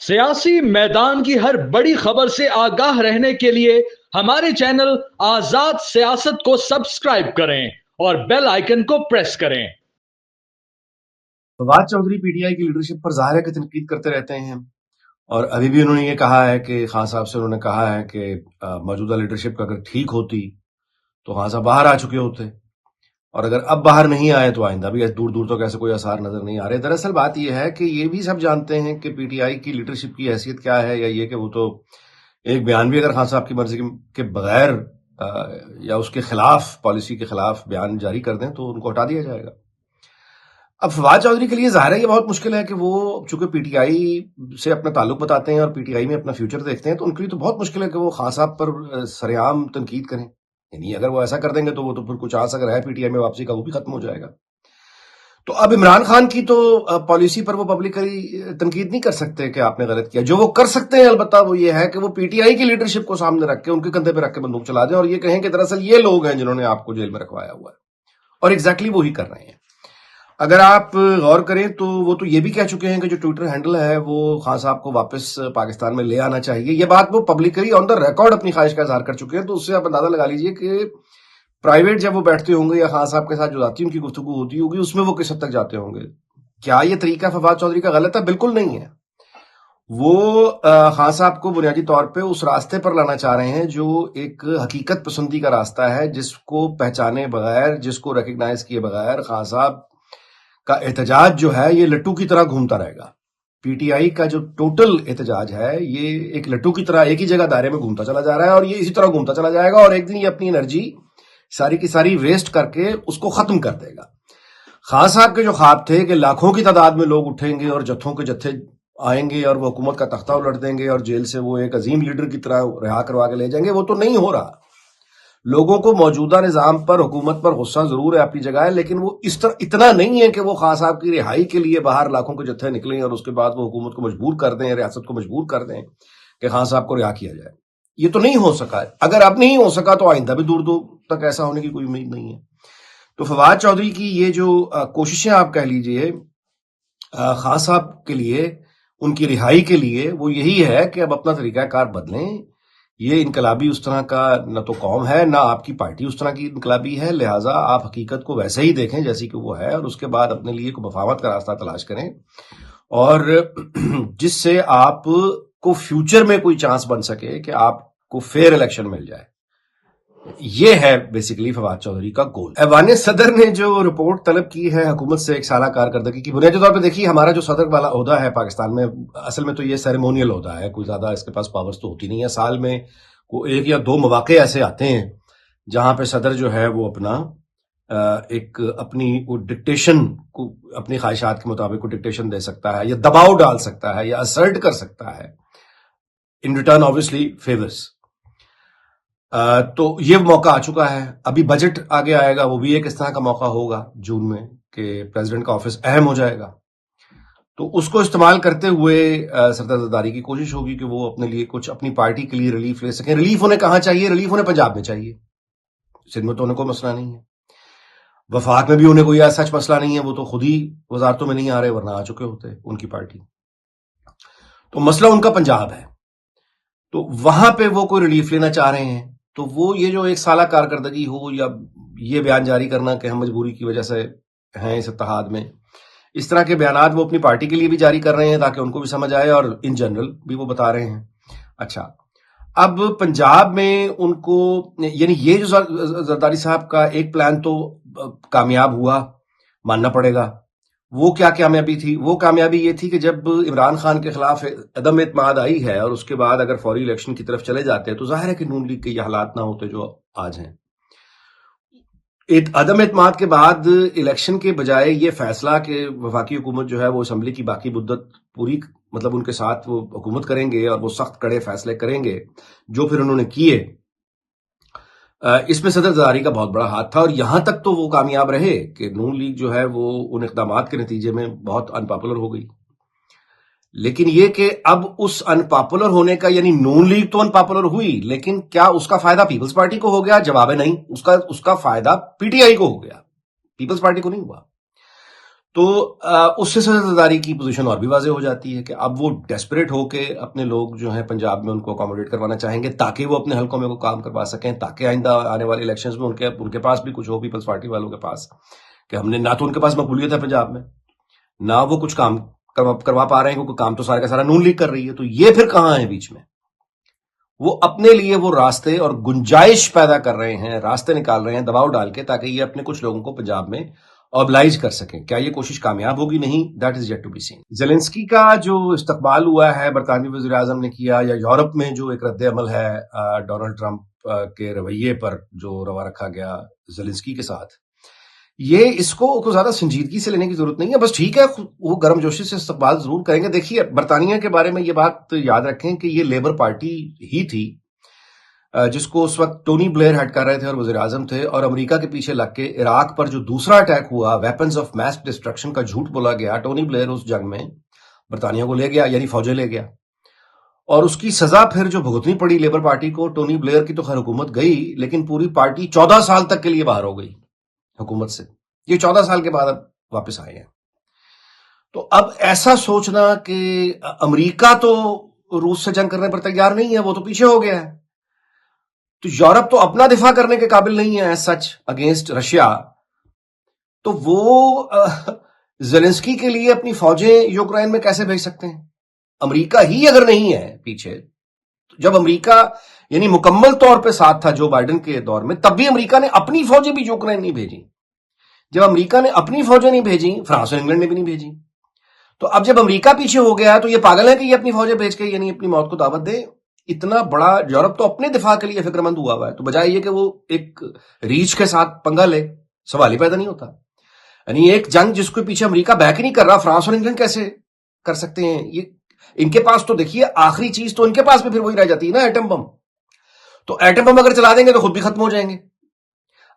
सियासी मैदान की हर बड़ी खबर से आगाह रहने के लिए हमारे चैनल आजाद सियासत को सब्सक्राइब करें और बेल आइकन को प्रेस करें। फवाद चौधरी पीटीआई की लीडरशिप पर ज़ाहिर है कि तनकीद करते रहते हैं, और अभी भी उन्होंने ये कहा है कि खान साहब से उन्होंने कहा है कि मौजूदा लीडरशिप अगर ठीक होती तो खान साहब बाहर आ चुके होते, और अगर अब बाहर नहीं आए तो आइंदा भी दूर दूर तक ऐसे कोई आसार नजर नहीं आ रहे। दरअसल बात यह है कि ये भी सब जानते हैं कि पीटीआई की लीडरशिप की हैसियत क्या है, या ये कि वो तो एक बयान भी अगर खान साहब की मर्जी के बगैर या उसके खिलाफ, पॉलिसी के खिलाफ बयान जारी कर दें तो उनको हटा दिया जाएगा। अब फवाद चौधरी के लिए ज़ाहिर है ये बहुत मुश्किल है कि वो चूंकि पीटीआई से अपना ताल्लुक बताते हैं और पीटीआई में अपना फ्यूचर देखते हैं, तो उनके लिए तो बहुत मुश्किल है कि वो खान साहब पर सरेआम तनकीद करें। यानी अगर वो ऐसा कर देंगे तो वो तो फिर कुछ आस अगर है पीटीआई में वापसी का वो भी खत्म हो जाएगा। तो अब इमरान खान की तो पॉलिसी पर वो पब्लिकली तनकीद नहीं कर सकते कि आपने गलत किया। जो वो कर सकते हैं अलबत्ता वो ये है कि वो पीटीआई की लीडरशिप को सामने रख के उनके कंधे पे रख के बंदूक चला दें और ये कहें कि दरअसल ये लोग हैं जिन्होंने आपको जेल में रखवाया हुआ है, और एग्जैक्टली वो ही कर रहे हैं। अगर आप गौर करें तो वो तो ये भी कह चुके हैं कि जो ट्विटर हैंडल है वो खान साहब को वापस पाकिस्तान में ले आना चाहिए। ये बात वो पब्लिकली ऑन द रिकॉर्ड अपनी ख्वाहिश का इजहार कर चुके हैं। तो उससे आप अंदाजा लगा लीजिए कि प्राइवेट जब वो बैठते होंगे या खान साहब के साथ जो जाती उनकी गुफ्तगू होती होगी उसमें वो किस हद तक जाते होंगे। क्या ये तरीका फवाद चौधरी का गलत है? बिल्कुल नहीं है। वो खान साहब को बुनियादी तौर पे उस रास्ते पर लाना चाह रहे हैं जो एक हकीकत पसंदी का रास्ता है, जिसको पहचाने बगैर, जिसको रिकग्नाइज किए बगैर खान साहब का एहतजाज जो है ये लट्टू की तरह घूमता रहेगा। पीटीआई का जो टोटल एहतजाज है ये एक लट्टू की तरह एक ही जगह दायरे में घूमता चला जा रहा है, और ये इसी तरह घूमता चला जाएगा, और एक दिन ये अपनी एनर्जी सारी की सारी वेस्ट करके उसको खत्म कर देगा। खान साहब के जो ख्वाब थे कि लाखों की तादाद में लोग उठेंगे और जत्थों के जत्थे आएंगे और वो हुकूमत का तख्ता उलट देंगे और जेल से वो एक अजीम लीडर की तरह रिहा करवा के ले जाएंगे, वो तो नहीं हो रहा। लोगों को मौजूदा निजाम पर, हुकूमत पर गुस्सा जरूर है अपनी जगह है, लेकिन वो इस तरह इतना नहीं है कि वो खान साहब की रिहाई के लिए बाहर लाखों के जत्थे निकलें और उसके बाद वो हुकूमत को मजबूर कर दें, रियासत को मजबूर कर दें कि खान साहब को रिहा किया जाए। ये तो नहीं हो सका। अगर अब नहीं हो सका तो आइंदा भी दूर दूर तक ऐसा होने की कोई उम्मीद नहीं है। तो फवाद चौधरी की ये जो कोशिशें आप कह लीजिए खान साहब के लिए, उनकी रिहाई के लिए, वो यही है कि अब अपना तरीकाकार बदलें। ये इनकलाबी उस तरह का न तो कौम है, ना आपकी पार्टी उस तरह की इनकलाबी है, लिहाजा आप हकीकत को वैसे ही देखें जैसी कि वो है, और उसके बाद अपने लिए को मफावत का रास्ता तलाश करें, और जिससे आप को फ्यूचर में कोई चांस बन सके कि आपको फेयर इलेक्शन मिल जाए। ये है बेसिकली फवाद चौधरी का गोल। ऐवान सदर ने जो रिपोर्ट तलब की है हुकूमत से एक साला कारकर्दगी की, बुनियादी तौर पे देखिए हमारा जो सदर वाला ओहदा है पाकिस्तान में, असल में तो ये सेरेमोनियल ओहदा है, कोई ज्यादा इसके पास पावर्स तो होती नहीं है। साल में को एक या दो मौके ऐसे आते हैं जहां पे सदर जो है वो अपना एक अपनी वो डिक्टेशन को, अपनी ख्वाहिशात के मुताबिक को डिक्टेशन दे सकता है, या दबाव डाल सकता है, या असर्ट कर सकता है, इन रिटर्न ऑब्वियसली फेवर्स। तो ये मौका आ चुका है। अभी बजट आगे आएगा, वो भी एक इस तरह का मौका होगा जून में कि प्रेसिडेंट का ऑफिस अहम हो जाएगा। तो उसको इस्तेमाल करते हुए सरदारदारी की कोशिश होगी कि वो अपने लिए कुछ, अपनी पार्टी के लिए रिलीफ ले सकें। रिलीफ उन्हें कहाँ चाहिए? रिलीफ उन्हें पंजाब में चाहिए। सिंध में तो उन्हें कोई मसला नहीं है, वफाक में भी उन्हें कोई ऐसा सच मसला नहीं है, वो तो खुद ही वजारतों में नहीं आ रहे, वरना आ चुके होते उनकी पार्टी। तो मसला उनका पंजाब है, तो वहां पे वो कोई रिलीफ लेना चाह रहे हैं। तो वो ये जो एक साला कारकर्दगी हो, या ये बयान जारी करना कि हम मजबूरी की वजह से हैं इस इत्तेहाद में, इस तरह के बयानात वो अपनी पार्टी के लिए भी जारी कर रहे हैं ताकि उनको भी समझ आए, और इन जनरल भी वो बता रहे हैं। अच्छा, अब पंजाब में उनको, यानी ये जो जरदारी साहब का एक प्लान तो कामयाब हुआ, मानना पड़ेगा। वो क्या कामयाबी थी? वो कामयाबी ये थी कि जब इमरान खान के खिलाफ अदम एतमाद आई है और उसके बाद अगर फौरी इलेक्शन की तरफ चले जाते हैं तो जाहिर है कि नून लीग के ये हालात ना होते जो आज हैं। अदम एतमाद के बाद इलेक्शन के बजाय ये फैसला कि वफाकी हुकूमत जो है वो असेंबली की बाकी मुद्दत पूरी, मतलब उनके साथ वो हुकूमत करेंगे और वो सख्त कड़े फैसले करेंगे, जो फिर उन्होंने किए, इसमें सदरदारी का बहुत बड़ा हाथ था। और यहां तक तो वो कामयाब रहे कि नून लीग जो है वो उन इक़दामात के नतीजे में बहुत अनपॉपुलर हो गई। लेकिन ये कि अब उस अनपॉपुलर होने का, यानी नून लीग तो अनपॉपुलर हुई, लेकिन क्या उसका फायदा पीपल्स पार्टी को हो गया? जवाब है नहीं। उसका फायदा पीटीआई को हो गया, पीपल्स पार्टी को नहीं हुआ। تو اس سے سزاداری کی پوزیشن اور بھی واضح ہو جاتی ہے کہ اب وہ ڈیسپریٹ ہو کے اپنے لوگ جو ہیں پنجاب میں ان کو اکاموڈیٹ کروانا چاہیں گے تاکہ وہ اپنے حلقوں میں کو کام کروا سکیں، تاکہ آئندہ آنے والے الیکشنز میں ان کے پاس بھی کچھ ہو، پیپلز پارٹی والوں کے پاس، کہ ہم نے نہ تو ان کے پاس مقبولیت ہے پنجاب میں، نہ وہ کچھ کام کروا پا رہے ہیں کیونکہ کام تو سارا کا سارا نون لیگ کر رہی ہے. تو یہ پھر کہاں ہے بیچ میں؟ وہ اپنے لیے وہ راستے اور گنجائش پیدا کر رہے ہیں، راستے نکال رہے ہیں دباؤ ڈال کے تاکہ یہ اپنے کچھ لوگوں کو پنجاب میں اوبلائز کر سکیں. کیا یہ کوشش کامیاب ہوگی؟ نہیں، that is yet to be seen. Zelensky کا جو استقبال ہوا ہے برطانوی وزیر اعظم نے کیا، یا یورپ میں جو ایک رد عمل ہے ڈونلڈ ٹرمپ کے رویے پر جو روا رکھا گیا زیلنسکی کے ساتھ، یہ اس کو زیادہ سنجیدگی سے لینے کی ضرورت نہیں ہے. بس ٹھیک ہے، وہ گرم جوشی سے استقبال ضرور کریں گے. دیکھیے، برطانیہ کے بارے میں یہ بات یاد رکھیں کہ یہ لیبر پارٹی ہی تھی جس کو اس وقت ٹونی بلیئر ہیڈ کر رہے تھے اور وزیر اعظم تھے، اور امریکہ کے پیچھے لگ کے عراق پر جو دوسرا اٹیک ہوا، ویپنز آف میس ڈسٹرکشن کا جھوٹ بولا گیا، ٹونی بلیئر اس جنگ میں برطانیہ کو لے گیا، یعنی فوجیں لے گیا، اور اس کی سزا پھر جو بھگتنی پڑی لیبر پارٹی کو. ٹونی بلیئر کی تو خیر حکومت گئی، لیکن پوری پارٹی 14 سال تک کے لیے باہر ہو گئی حکومت سے. یہ 14 سال کے بعد اب واپس آئے ہیں. تو اب ایسا سوچنا کہ امریکہ تو روس سے جنگ کرنے پر تیار نہیں ہے، وہ تو پیچھے ہو گیا ہے، تو یورپ تو اپنا دفاع کرنے کے قابل نہیں ہے سچ اگینسٹ رشیا، تو وہ زیلنسکی کے لیے اپنی فوجیں یوکرائن میں کیسے بھیج سکتے ہیں؟ امریکہ ہی اگر نہیں ہے پیچھے، جب امریکہ یعنی مکمل طور پہ ساتھ تھا جو بائیڈن کے دور میں، تب بھی امریکہ نے اپنی فوجیں بھی یوکرائن نہیں بھیجی. جب امریکہ نے اپنی فوجیں نہیں بھیجی، فرانس اور انگلینڈ نے بھی نہیں بھیجی. تو اب جب امریکہ پیچھے ہو گیا تو یہ پاگل ہے کہ یہ اپنی فوجیں بھیج کے یعنی اپنی موت کو دعوت دے. اتنا بڑا یورپ تو اپنے دفاع کے لیے فکر مند ہوا ہے، تو بجائے یہ کہ وہ ایک ریچھ کے ساتھ پنگا لے، سوال ہی پیدا نہیں ہوتا. یعنی ایک جنگ جس کے پیچھے امریکہ بیک ہی نہیں کر رہا، فرانس اور انگلینڈ کیسے کر سکتے ہیں؟ یہ ان کے پاس تو دیکھیے آخری چیز تو ان کے پاس بھی پھر وہی رہ جاتی ہے نا، ایٹم بم. تو ایٹم بم اگر چلا دیں گے تو خود بھی ختم ہو جائیں گے.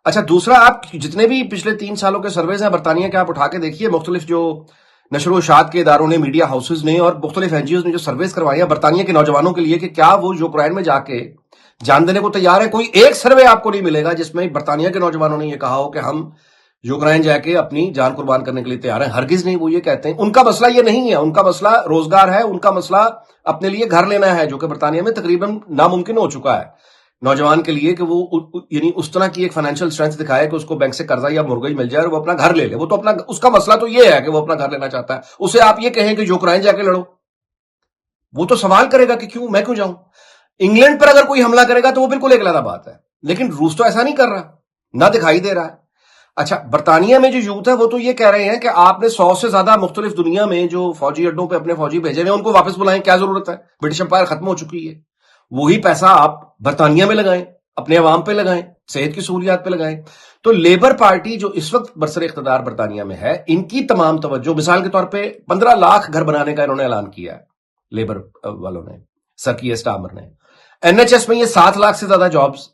اچھا، دوسرا، آپ جتنے بھی پچھلے 3 سالوں کے سرویز ہیں برطانیہ کے، آپ اٹھا کے دیکھیے، مختلف جو نشر و اشاعت کے اداروں نے، میڈیا ہاؤسز نے اور مختلف این جی اوز نے جو سرویز کروائی ہیں برطانیہ کے نوجوانوں کے لیے کہ کیا وہ یوکرائن میں جا کے جان دینے کو تیار ہے، کوئی ایک سروے آپ کو نہیں ملے گا جس میں برطانیہ کے نوجوانوں نے یہ کہا ہو کہ ہم یوکرائن جا کے اپنی جان قربان کرنے کے لیے تیار ہیں. ہرگز نہیں. وہ یہ کہتے ہیں ان کا مسئلہ یہ نہیں ہے، ان کا مسئلہ روزگار ہے، ان کا مسئلہ اپنے لیے گھر لینا ہے، جو کہ برطانیہ میں تقریباً ناممکن ہو چکا ہے نوجوان کے لیے کہ وہ یعنی اس طرح کی ایک فائنینشیل اسٹرینتھ دکھائے کہ اس کو بینک سے قرضہ یا مورگیج مل جائے اور وہ اپنا گھر لے لے. وہ تو اپنا، اس کا مسئلہ تو یہ ہے کہ وہ اپنا گھر لینا چاہتا ہے. اسے آپ یہ کہیں کہ یوکرائن جا کے لڑو، وہ تو سوال کرے گا کہ کیوں، میں کیوں جاؤں. انگلینڈ پر اگر کوئی حملہ کرے گا تو وہ بالکل ایک علیحدہ بات ہے، لیکن روس تو ایسا نہیں کر رہا، نہ دکھائی دے رہا ہے. اچھا، برطانیہ میں جو یوتھ ہے وہ تو یہ کہہ رہے ہیں کہ آپ نے 100 سے زیادہ مختلف دنیا میں جو فوجی اڈوں پہ اپنے فوجی بھیجے ہیں ان کو واپس بلائیں، کیا ضرورت ہے؟ برٹش امپائر ختم ہو چکی ہے. وہی پیسہ آپ برطانیہ میں لگائیں، اپنے عوام پہ لگائیں، صحت کی سہولیات پہ لگائیں. تو لیبر پارٹی جو اس وقت برسر اقتدار برطانیہ میں ہے، ان کی تمام توجہ، مثال کے طور پہ 15 لاکھ گھر بنانے کا انہوں نے اعلان کیا ہے لیبر والوں نے، سر کیئر اسٹارمر نے. این ایچ ایس میں یہ 7 لاکھ سے زیادہ جابز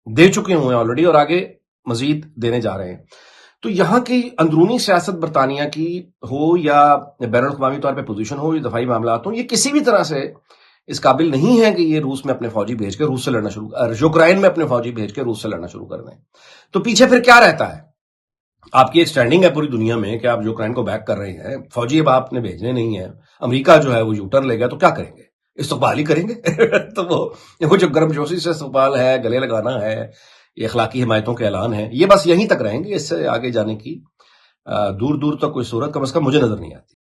دے چکے ہوئے ہیں آلریڈی، اور آگے مزید دینے جا رہے ہیں. تو یہاں کی اندرونی سیاست برطانیہ کی ہو یا بین الاقوامی طور پہ پوزیشن ہو یا دفاعی معاملات ہوں، یہ کسی بھی طرح سے اس قابل نہیں ہے کہ یہ روس میں اپنے فوجی بھیج کے روس سے لڑنا شروع، یوکرائن میں اپنے فوجی بھیج کے روس سے لڑنا شروع کر دیں. تو پیچھے پھر کیا رہتا ہے؟ آپ کی ایک سٹینڈنگ ہے پوری دنیا میں کہ آپ یوکرائن کو بیک کر رہے ہیں، فوجی اب آپ نے بھیجنے نہیں ہیں. امریکہ جو ہے وہ یو ٹرن لے گا تو کیا کریں گے؟ استقبال ہی کریں گے. تو وہ جو گرم جوشی سے استقبال ہے، گلے لگانا ہے، یہ اخلاقی حمایتوں کے اعلان ہیں، یہ بس یہیں تک رہیں گے. اس سے آگے جانے کی دور دور تک کوئی صورت کم از کم مجھے نظر نہیں آتی.